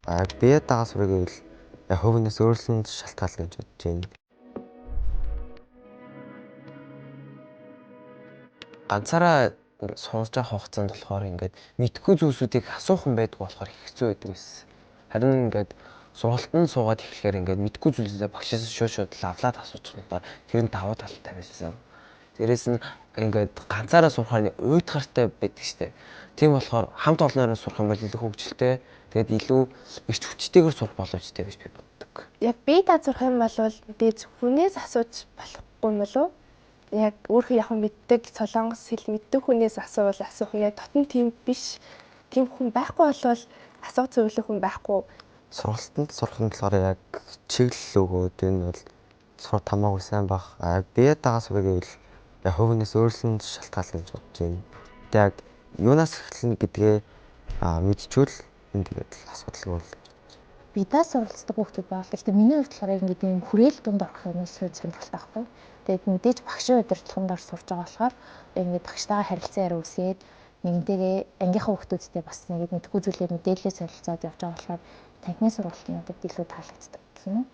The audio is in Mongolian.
Бие дагаа сурах гэвэл хувинаас өөрлөнд шалтгаална гэж бодож байна. Ганцаараа сууж байгаа хугацаанд болохоор ингээд мэдхгүй зүйлсүүдийг асуухан байдаг болохоор хэцүү байдаг байсан. Харин ингээд сургалтанд суугаад эхлэхээр ингээд мэдхгүй зүйлсээ багшаас шууд лавлаад асуучих юм ба тэр нь давуу талтай байсан. Дээрээс нь ингээд ганцаараа сурахаар уйтгартай байдаг штеп. Тийм болохоор хамт олноороо сурах юм бол илүү хөвгчлөлтэй. Тэгээд илүү эрч хүчтэйгээр сурах боломжтой гэж би боддог. Яг бие даад сурах юм бол мэдээж хүнээс асууж болохгүй юм болов уу? Яг өөрөө яг мэддэг солонгос хэл мэддэг хүнээс асуувал асуух яг дотн тийм биш. Тийм хүн байхгүй болвол асуух зөвлөх хүн байхгүй. Сургалтанд сурах нь болохоор яг чиглэл өгөөд энэ бол сурах тамаагүй сайн бах. Бие дагаа сурах гэвэл хувинаас өөрлөнд шалтгаална гэж бодож байна. Яг юунаас эхэлнэ гэдгээ мэдчихвэл энэ тэгээд асуудалгүй бол. Бидаа суралцдаг хүмүүс байгаа. Гэхдээ миний хувьд болохоор ингээд юм хүрээл дунд орох юм шиг сонирхолтой байхгүй. Тэгээд мэдээж багшийн удирдлагын дор сурж байгаа болохоор ингээд багштайгаа харилцан яриа үсгээд нэгнтэйгээ ангийнхаа хүмүүстэй бас ингээд мэдхгүй зүйлээ мэдээлэлээ солилцоод явж байгаа болохоор танхимын сургалт нь надад илүү таалагддаг гэх юм уу.